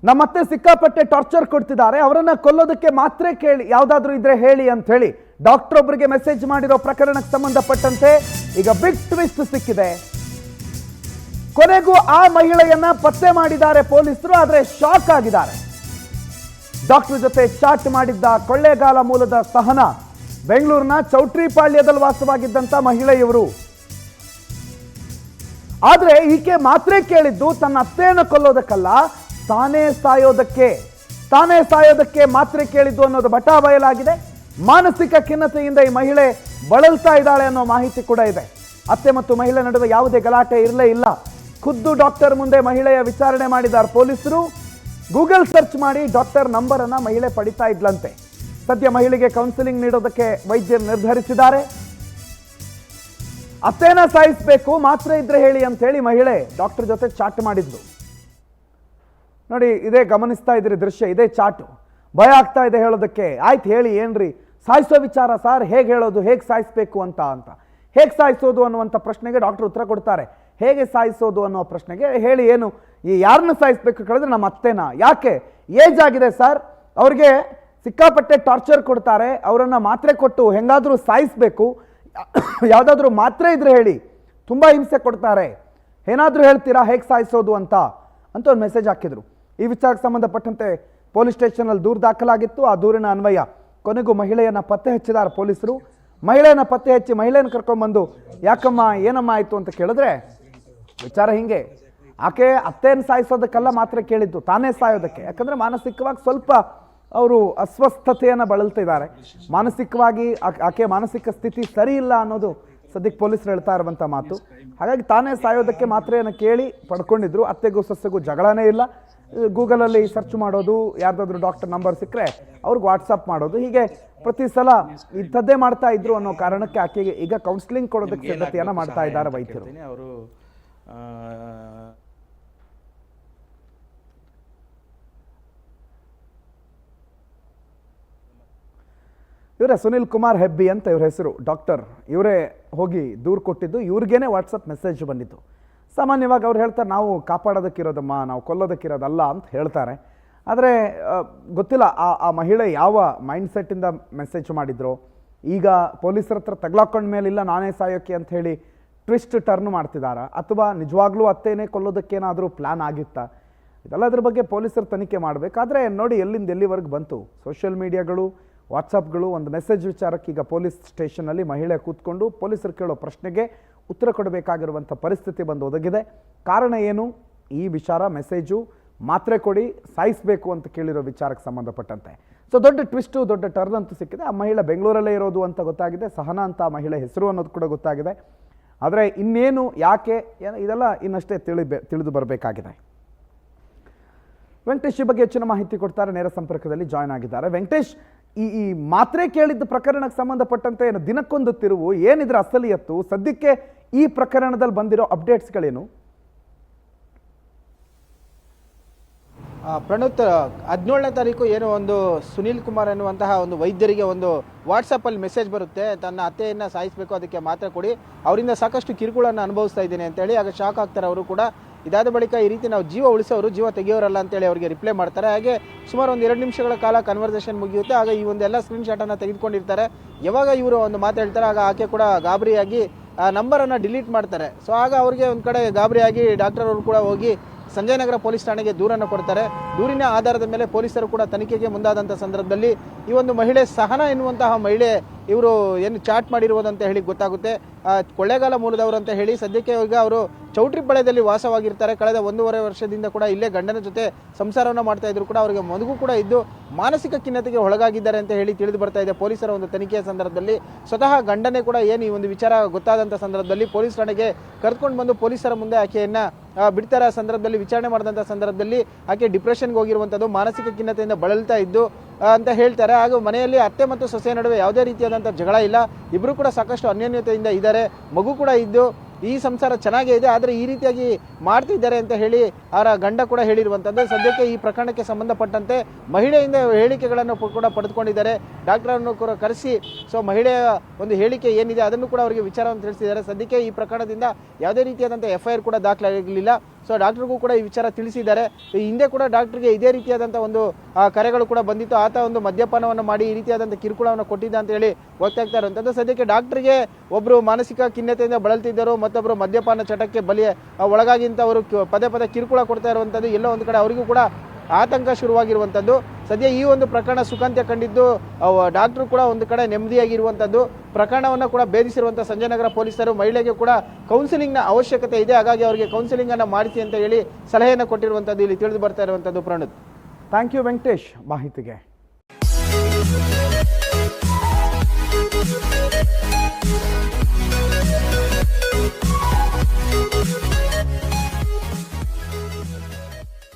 ನಮ್ಮತ್ತೆ ಸಿಕ್ಕಾಪಟ್ಟೆ ಟಾರ್ಚರ್ ಕೊಡ್ತಿದ್ದಾರೆ, ಅವರನ್ನ ಕೊಲ್ಲೋದಕ್ಕೆ ಮಾತ್ರ ಕೇಳಿ ಯಾವುದಾದ್ರೂ ಇದ್ರೆ ಹೇಳಿ ಅಂತ ಹೇಳಿ ಡಾಕ್ಟರ್ ಒಬ್ಬರಿಗೆ ಮೆಸೇಜ್ ಮಾಡಿರೋ ಪ್ರಕರಣಕ್ಕೆ ಸಂಬಂಧಪಟ್ಟಂತೆ ಈಗ ಬಿಗ್ ಟ್ವಿಸ್ಟ್ ಸಿಕ್ಕಿದೆ. ಕೊನೆಗೂ ಆ ಮಹಿಳೆಯನ್ನ ಪತ್ತೆ ಮಾಡಿದ್ದಾರೆ ಪೊಲೀಸರು. ಆದರೆ ಶಾಕ್ ಆಗಿದ್ದಾರೆ. ಡಾಕ್ಟರ್ ಜೊತೆ ಚಾಟ್ ಮಾಡಿದ್ದ ಕೊಳ್ಳೇಗಾಲ ಮೂಲದ ಸಹನಾ ಬೆಂಗಳೂರಿನ ಚೌಟ್ರಿಪಾಳ್ಯದಲ್ಲಿ ವಾಸವಾಗಿದ್ದಂತ ಮಹಿಳೆಯವರು. ಆದ್ರೆ ಈಕೆ ಮಾತ್ರೆ ಕೇಳಿದ್ದು ತನ್ನ ಅತ್ತೆಯನ್ನು ಕೊಲ್ಲೋದಕ್ಕಲ್ಲ, ತಾನೇ ಸಾಯೋದಕ್ಕೆ ಮಾತ್ರೆ ಕೇಳಿದ್ದು ಅನ್ನೋದು ಬಟಾ ಬಯಲಾಗಿದೆ. ಮಾನಸಿಕ ಖಿನ್ನತೆಯಿಂದ ಈ ಮಹಿಳೆ ಬಳಲ್ತಾ ಇದ್ದಾಳೆ ಅನ್ನೋ ಮಾಹಿತಿ ಕೂಡ ಇದೆ. ಅತ್ತೆ ಮತ್ತು ಮಹಿಳೆ ನಡುವೆ ಯಾವುದೇ ಗಲಾಟೆ ಇರಲೇ ಇಲ್ಲ. ಖುದ್ದು ಡಾಕ್ಟರ್ ಮುಂದೆ ಮಹಿಳೆಯ ವಿಚಾರಣೆ ಮಾಡಿದ್ದಾರೆ ಪೊಲೀಸರು. ಗೂಗಲ್ ಸರ್ಚ್ ಮಾಡಿ ಡಾಕ್ಟರ್ ನಂಬರ್ ಅನ್ನ ಮಹಿಳೆ ಪಡಿತಾ ಇದ್ಲಂತೆ. ಸದ್ಯ ಮಹಿಳೆಗೆ ಕೌನ್ಸಿಲಿಂಗ್ ನೀಡೋದಕ್ಕೆ ವೈದ್ಯರು ನಿರ್ಧರಿಸಿದ್ದಾರೆ. ಅತ್ತೇನ ಸಾಯಿಸಬೇಕು, ಮಾತ್ರೆ ಇದ್ರೆ ಹೇಳಿ ಅಂತ ಹೇಳಿ ಮಹಿಳೆ ಡಾಕ್ಟರ್ ಜೊತೆ ಚಾಟ್ ಮಾಡಿದ್ಲು. ನೋಡಿ, ಇದೇ ಗಮನಿಸ್ತಾ ಇದ್ರಿ ದೃಶ್ಯ, ಇದೇ ಚಾಟು. ಭಯ ಆಗ್ತಾ ಇದೆ ಹೇಳೋದಕ್ಕೆ. ಆಯ್ತು ಹೇಳಿ, ಏನ್ರಿ ಸಾಯಿಸೋ ವಿಚಾರ ಸರ್, ಹೇಗೆ ಹೇಳೋದು, ಹೇಗೆ ಸಾಯಿಸ್ಬೇಕು ಅಂತ ಹೇಗೆ ಸಾಯಿಸೋದು ಅನ್ನುವಂಥ ಪ್ರಶ್ನೆಗೆ ಡಾಕ್ಟರ್ ಉತ್ತರ ಕೊಡ್ತಾರೆ. ಹೇಗೆ ಸಾಯಿಸೋದು ಅನ್ನೋ ಪ್ರಶ್ನೆಗೆ ಹೇಳಿ, ಏನು ಈ ಯಾರನ್ನ ಸಾಯಿಸ್ಬೇಕು ಕೇಳಿದ್ರೆ ನಮ್ಮ ಅತ್ತೆನ. ಯಾಕೆ? ಏಜ್ ಆಗಿದೆ ಸರ್, ಅವ್ರಿಗೆ ಸಿಕ್ಕಾಪಟ್ಟೆ ಟಾರ್ಚರ್ ಕೊಡ್ತಾರೆ, ಅವರನ್ನ ಮಾತ್ರೆ ಕೊಟ್ಟು ಹೆಂಗಾದ್ರೂ ಸಾಯಿಸ್ಬೇಕು, ಯಾವುದಾದ್ರೂ ಮಾತ್ರೆ ಇದ್ರೆ ಹೇಳಿ, ತುಂಬ ಹಿಂಸೆ ಕೊಡ್ತಾರೆ, ಏನಾದರೂ ಹೇಳ್ತೀರಾ ಹೇಗೆ ಸಾಯಿಸೋದು ಅಂತ ಒಂದು ಮೆಸೇಜ್ ಹಾಕಿದ್ರು. ಈ ವಿಚಾರಕ್ಕೆ ಸಂಬಂಧಪಟ್ಟಂತೆ ಪೊಲೀಸ್ ಸ್ಟೇಷನಲ್ಲಿ ದೂರು ದಾಖಲಾಗಿತ್ತು. ಆ ದೂರಿನ ಅನ್ವಯ ಕೊನೆಗೂ ಮಹಿಳೆಯನ್ನ ಪತ್ತೆ ಹಚ್ಚಿದ್ದಾರೆ ಪೊಲೀಸರು. ಮಹಿಳೆಯನ್ನ ಪತ್ತೆ ಹಚ್ಚಿ ಮಹಿಳೆಯನ್ನು ಕರ್ಕೊಂಡ್ಬಂದು ಯಾಕಮ್ಮ ಏನಮ್ಮ ಆಯಿತು ಅಂತ ಕೇಳಿದ್ರೆ ವಿಚಾರ ಹಿಂಗೆ, ಆಕೆ ಅತ್ತೆಯನ್ನು ಸಾಯಿಸೋದಕ್ಕೆಲ್ಲ ಮಾತ್ರ ಕೇಳಿದ್ದು, ತಾನೇ ಸಾಯೋದಕ್ಕೆ. ಯಾಕಂದರೆ ಮಾನಸಿಕವಾಗಿ ಸ್ವಲ್ಪ ಅವರು ಅಸ್ವಸ್ಥತೆಯನ್ನು ಬಳಲ್ತಿದ್ದಾರೆ. ಮಾನಸಿಕವಾಗಿ ಆಕೆ ಮಾನಸಿಕ ಸ್ಥಿತಿ ಸರಿ ಇಲ್ಲ ಅನ್ನೋದು ಸದ್ಯಕ್ಕೆ ಪೊಲೀಸರು ಹೇಳ್ತಾ ಇರುವಂಥ ಮಾತು. ಹಾಗಾಗಿ ತಾನೇ ಸಾಯೋದಕ್ಕೆ ಮಾತ್ರೆಯನ್ನು ಕೇಳಿ ಪಡ್ಕೊಂಡಿದ್ರು. ಅತ್ತೆಗೂ ಸೊಸೆಗೂ ಜಗಳನೇ ಇಲ್ಲ. ಗೂಗಲಲ್ಲಿ ಸರ್ಚ್ ಮಾಡೋದು, ಯಾರ್ದಾದ್ರೂ ಡಾಕ್ಟರ್ ನಂಬರ್ ಸಿಕ್ಕರೆ ಅವ್ರಿಗೆ ವಾಟ್ಸಪ್ ಮಾಡೋದು, ಹೀಗೆ ಪ್ರತಿ ಸಲ ಇಂಥದ್ದೇ ಮಾಡ್ತಾ ಇದ್ರು ಅನ್ನೋ ಕಾರಣಕ್ಕೆ ಆಕೆಗೆ ಈಗ ಕೌನ್ಸಿಲಿಂಗ್ ಕೊಡೋದಕ್ಕೆ ಸಿದ್ಧತೆಯನ್ನು ಮಾಡ್ತಾ ಇದ್ದಾರೆ ವೈದ್ಯರು. ಅವರು ಇವರೇ ಸುನಿಲ್ ಕುಮಾರ್ ಹೆಬ್ಬಿ ಅಂತ ಇವ್ರ ಹೆಸರು, ಡಾಕ್ಟರ್. ಇವರೇ ಹೋಗಿ ದೂರು ಕೊಟ್ಟಿದ್ದು, ಇವ್ರಿಗೇನೆ ವಾಟ್ಸಪ್ ಮೆಸೇಜ್ ಬಂದಿತ್ತು. ಸಾಮಾನ್ಯವಾಗಿ ಅವ್ರು ಹೇಳ್ತಾರೆ, ನಾವು ಕಾಪಾಡೋದಕ್ಕಿರೋದಮ್ಮ, ನಾವು ಕೊಲ್ಲೋದಕ್ಕಿರೋದಲ್ಲ ಅಂತ ಹೇಳ್ತಾರೆ. ಆದರೆ ಗೊತ್ತಿಲ್ಲ ಆ ಮಹಿಳೆ ಯಾವ ಮೈಂಡ್ಸೆಟ್ಟಿಂದ ಮೆಸೇಜ್ ಮಾಡಿದ್ರು. ಈಗ ಪೊಲೀಸರ ಹತ್ರ ತಗ್ಲಾಕೊಂಡ ಮೇಲಿಲ್ಲ ನಾನೇ ಸಾಯೋಕ್ಕೆ ಅಂತ ಹೇಳಿ ಟ್ವಿಸ್ಟ್ ಟರ್ನ್ ಮಾಡ್ತಿದ್ದಾರಾ, ಅಥವಾ ನಿಜವಾಗ್ಲೂ ಅತ್ತೇನೆ ಕೊಲ್ಲೋದಕ್ಕೇನಾದರೂ ಪ್ಲ್ಯಾನ್ ಆಗಿತ್ತಾ? ಇದೆಲ್ಲದ್ರ ಬಗ್ಗೆ ಪೊಲೀಸರು ತನಿಖೆ ಮಾಡಬೇಕಾದ್ರೆ ನೋಡಿ ಎಲ್ಲಿಂದ ಎಲ್ಲಿವರೆಗೆ ಬಂತು. ಸೋಷಿಯಲ್ ಮೀಡಿಯಾಗಳು, ವಾಟ್ಸಪ್ಗಳು, ಒಂದು ಮೆಸೇಜ್ ವಿಚಾರಕ್ಕೆ ಈಗ ಪೊಲೀಸ್ ಸ್ಟೇಷನ್ನಲ್ಲಿ ಮಹಿಳೆ ಕೂತ್ಕೊಂಡು ಪೊಲೀಸರು ಕೇಳೋ ಪ್ರಶ್ನೆಗೆ ಉತ್ತರ ಕೊಡಬೇಕಾಗಿರುವಂಥ ಪರಿಸ್ಥಿತಿ ಬಂದು ಒದಗಿದೆ. ಕಾರಣ ಏನು? ಈ ವಿಚಾರ, ಮೆಸೇಜು, ಮಾತ್ರೆ ಕೊಡಿ ಸಾಯಿಸಬೇಕು ಅಂತ ಕೇಳಿರೋ ವಿಚಾರಕ್ಕೆ ಸಂಬಂಧಪಟ್ಟಂತೆ. ಸೊ ದೊಡ್ಡ ಟ್ವಿಸ್ಟು, ದೊಡ್ಡ ಟರ್ನ್ ಅಂತೂ ಸಿಕ್ಕಿದೆ. ಆ ಮಹಿಳೆ ಬೆಂಗಳೂರಲ್ಲೇ ಇರೋದು ಅಂತ ಗೊತ್ತಾಗಿದೆ. ಸಹನಾ ಅಂತ ಆ ಮಹಿಳೆ ಹೆಸರು ಅನ್ನೋದು ಕೂಡ ಗೊತ್ತಾಗಿದೆ. ಆದರೆ ಇನ್ನೇನು, ಯಾಕೆ, ಇದೆಲ್ಲ ಇನ್ನಷ್ಟೇ ತಿಳಿದು ಬರಬೇಕಾಗಿದೆ. ವೆಂಕಟೇಶ್ ಈ ಬಗ್ಗೆ ಹೆಚ್ಚಿನ ಮಾಹಿತಿ ಕೊಡ್ತಾರೆ, ನೇರ ಸಂಪರ್ಕದಲ್ಲಿ ಜಾಯ್ನ್ ಆಗಿದ್ದಾರೆ. ವೆಂಕಟೇಶ್, ಈ ಮಾತ್ರೆ ಕೇಳಿದ್ದ ಪ್ರಕರಣಕ್ಕೆ ಸಂಬಂಧಪಟ್ಟಂತೆ ಏನು ದಿನಕ್ಕೊಂದು ತಿರುವು, ಏನಿದ್ರೆ ಅಸಲಿಯತ್ತು, ಸದ್ಯಕ್ಕೆ ಈ ಪ್ರಕರಣದಲ್ಲಿ ಬಂದಿರೋ ಅಪ್ಡೇಟ್ಸ್ಗಳೇನು? ಪ್ರಣುತ್, 17ನೇ ತಾರೀಕು ಏನು ಒಂದು ಸುನೀಲ್ ಕುಮಾರ್ ಎನ್ನುವಂತಹ ಒಂದು ವೈದ್ಯರಿಗೆ ಒಂದು ವಾಟ್ಸಪ್ಪಲ್ಲಿ ಮೆಸೇಜ್ ಬರುತ್ತೆ, ತನ್ನ ಅತ್ತೆಯನ್ನು ಸಾಯಿಸಬೇಕು, ಅದಕ್ಕೆ ಮಾತ್ರೆ ಕೊಡಿ, ಅವರಿಂದ ಸಾಕಷ್ಟು ಕಿರುಕುಳನ್ನು ಅನುಭವಿಸ್ತಾ ಇದ್ದೀನಿ ಅಂತೇಳಿ. ಆಗ ಶಾಕ್ ಆಗ್ತಾರೆ ಅವರು ಕೂಡ. ಇದಾದ ಬಳಿಕ ಈ ರೀತಿ ನಾವು ಜೀವ ಉಳಿಸೋರು, ಜೀವ ತೆಗೆಯೋರಲ್ಲ ಅಂತೇಳಿ ಅವರಿಗೆ ರಿಪ್ಲೈ ಮಾಡ್ತಾರೆ. ಹಾಗೆ ಸುಮಾರು ಒಂದು 2 ನಿಮಿಷಗಳ ಕಾಲ ಕನ್ವರ್ಸೇಷನ್ ಮುಗಿಯುತ್ತೆ. ಆಗ ಈ ಒಂದೆಲ್ಲ ಸ್ಕ್ರೀನ್ಶಾಟನ್ನು ತೆಗೆದುಕೊಂಡಿರ್ತಾರೆ. ಯಾವಾಗ ಇವರು ಒಂದು ಮಾತು ಹೇಳ್ತಾರೆ, ಆಗ ಆಕೆ ಕೂಡ ಗಾಬರಿಯಾಗಿ ಆ ನಂಬರನ್ನು ಡಿಲೀಟ್ ಮಾಡ್ತಾರೆ. ಸೊ ಆಗ ಅವ್ರಿಗೆ ಒಂದು ಕಡೆ ಗಾಬರಿಯಾಗಿ ಡಾಕ್ಟರ್ ಅವರು ಕೂಡ ಹೋಗಿ ಸಂಜಯ್ ನಗರ ಪೊಲೀಸ್ ಠಾಣೆಗೆ ದೂರನ್ನು ಕೊಡ್ತಾರೆ. ದೂರಿನ ಆಧಾರದ ಮೇಲೆ ಪೊಲೀಸರು ಕೂಡ ತನಿಖೆಗೆ ಮುಂದಾದಂಥ ಸಂದರ್ಭದಲ್ಲಿ ಈ ಒಂದು ಮಹಿಳೆ ಸಹನಾ ಎನ್ನುವಂತಹ ಮಹಿಳೆ ಇವರು ಏನು ಚಾಟ್ ಮಾಡಿರುವುದಂತ ಹೇಳಿ ಗೊತ್ತಾಗುತ್ತೆ. ಕೊಳ್ಳೇಗಾಲ ಮೂಲದವರು ಅಂತ ಹೇಳಿ. ಸದ್ಯಕ್ಕೆ ಈಗ ಅವರು ಚೌಟ್ರಿಪಾಳ್ಯದಲ್ಲಿ ವಾಸವಾಗಿರ್ತಾರೆ. ಕಳೆದ 1.5 ವರ್ಷದಿಂದ ಕೂಡ ಇಲ್ಲೇ ಗಂಡನ ಜೊತೆ ಸಂಸಾರವನ್ನು ಮಾಡ್ತಾ ಇದ್ರು ಕೂಡ ಅವರಿಗೆ ಮದುವು ಕೂಡ ಇದ್ದು ಮಾನಸಿಕ ಖಿನ್ನತೆಗೆ ಒಳಗಾಗಿದ್ದಾರೆ ಅಂತ ಹೇಳಿ ತಿಳಿದು ಬರ್ತಾ ಇದೆ. ಪೊಲೀಸರ ಒಂದು ತನಿಖೆಯ ಸಂದರ್ಭದಲ್ಲಿ ಸ್ವತಃ ಗಂಡನೇ ಕೂಡ ಏನು ಈ ಒಂದು ವಿಚಾರ ಗೊತ್ತಾದಂಥ ಸಂದರ್ಭದಲ್ಲಿ ಪೊಲೀಸ್ ಠಾಣೆಗೆ ಕರೆದುಕೊಂಡು ಬಂದು ಪೊಲೀಸರ ಮುಂದೆ ಆಕೆಯನ್ನು ಬಿಡ್ತಾರೆ. ಆ ಸಂದರ್ಭದಲ್ಲಿ ವಿಚಾರಣೆ ಮಾಡಿದಂಥ ಸಂದರ್ಭದಲ್ಲಿ ಆಕೆ ಡಿಪ್ರೆಷನ್ಗೆ ಹೋಗಿರುವಂಥದ್ದು, ಮಾನಸಿಕ ಖಿನ್ನತೆಯಿಂದ ಬಳಲ್ತಾ ಇದ್ದು ಅಂತ ಹೇಳ್ತಾರೆ. ಹಾಗೂ ಮನೆಯಲ್ಲಿ ಅತ್ತೆ ಮತ್ತು ಸೊಸೆ ನಡುವೆ ಯಾವುದೇ ರೀತಿಯಾದಂಥ ಜಗಳ ಇಲ್ಲ, ಇಬ್ಬರು ಕೂಡ ಸಾಕಷ್ಟು ಅನ್ಯೋನ್ಯತೆಯಿಂದ ಇದ್ದಾರೆ, ಮಗು ಕೂಡ ಇದ್ದು ಈ ಸಂಸಾರ ಚೆನ್ನಾಗೇ ಇದೆ, ಆದರೆ ಈ ರೀತಿಯಾಗಿ ಮಾಡ್ತಿದ್ದಾರೆ ಅಂತ ಹೇಳಿ ಅವರ ಗಂಡ ಕೂಡ ಹೇಳಿರುವಂಥದ್ದು. ಸದ್ಯಕ್ಕೆ ಈ ಪ್ರಕರಣಕ್ಕೆ ಸಂಬಂಧಪಟ್ಟಂತೆ ಮಹಿಳೆಯಿಂದ ಹೇಳಿಕೆಗಳನ್ನು ಕೂಡ ಪಡೆದುಕೊಂಡಿದ್ದಾರೆ. ಡಾಕ್ಟರನ್ನು ಕೂಡ ಕರೆಸಿ ಮಹಿಳೆಯ ಒಂದು ಹೇಳಿಕೆ ಏನಿದೆ ಅದನ್ನು ಕೂಡ ಅವರಿಗೆ ವಿಚಾರವನ್ನು ತಿಳಿಸಿದ್ದಾರೆ. ಸದ್ಯಕ್ಕೆ ಈ ಪ್ರಕರಣದಿಂದ ಯಾವುದೇ ರೀತಿಯಾದಂಥ FIR ಕೂಡ ದಾಖಲಾಗಲಿಲ್ಲ. ಸೊ ಡಾಕ್ಟ್ರಿಗೂ ಕೂಡ ಈ ವಿಚಾರ ತಿಳಿಸಿದ್ದಾರೆ. ಈ ಹಿಂದೆ ಕೂಡ ಡಾಕ್ಟ್ರಿಗೆ ಇದೇ ರೀತಿಯಾದಂಥ ಒಂದು ಕರೆಗಳು ಕೂಡ ಬಂದಿತ್ತು. ಆತ ಒಂದು ಮದ್ಯಪಾನವನ್ನು ಮಾಡಿ ಈ ರೀತಿಯಾದಂಥ ಕಿರುಕುಳವನ್ನು ಕೊಟ್ಟಿದ್ದ ಅಂತ ಹೇಳಿ ಗೊತ್ತಾಗ್ತಾ ಇರುವಂಥದ್ದು. ಸದ್ಯಕ್ಕೆ ಡಾಕ್ಟ್ರಿಗೆ ಒಬ್ಬರು ಮಾನಸಿಕ ಖಿನ್ನತೆಯಿಂದ ಬಳಲ್ತಿದ್ದರು, ಮತ್ತೊಬ್ಬರು ಮದ್ಯಪಾನ ಚಟಕ್ಕೆ ಒಳಗಾಗಿಂತವರು ಪದೇ ಪದೇ ಕಿರುಕುಳ ಕೊಡ್ತಾ ಇರುವಂಥದ್ದು, ಎಲ್ಲೋ ಒಂದು ಕಡೆ ಅವರಿಗೂ ಕೂಡ ಆತಂಕ ಶುರುವಾಗಿರುವಂಥದ್ದು. ಸದ್ಯ ಈ ಒಂದು ಪ್ರಕರಣ ಸುಖಾಂತ್ಯ ಕಂಡಿದ್ದು ಡಾಕ್ಟ್ರು ಕೂಡ ಒಂದು ಕಡೆ ನೆಮ್ಮದಿಯಾಗಿರುವಂಥದ್ದು. ಪ್ರಕರಣವನ್ನು ಕೂಡ ಭೇದಿಸಿರುವಂಥ ಸಂಜಯನಗರ ಪೊಲೀಸರು ಮಹಿಳೆಗೆ ಕೂಡ ಕೌನ್ಸಿಲಿಂಗ್ನ ಅವಶ್ಯಕತೆ ಇದೆ, ಹಾಗಾಗಿ ಅವರಿಗೆ ಕೌನ್ಸಿಲಿಂಗನ್ನು ಮಾಡಿಸಿ ಅಂತ ಹೇಳಿ ಸಲಹೆಯನ್ನು ಕೊಟ್ಟಿರುವಂಥದ್ದು ಇಲ್ಲಿ ತಿಳಿದು ಬರ್ತಾ ಇರುವಂಥದ್ದು. ಪ್ರಣುತ್, ಥ್ಯಾಂಕ್ ಯು ವೆಂಕಟೇಶ್ ಮಾಹಿತಿಗೆ.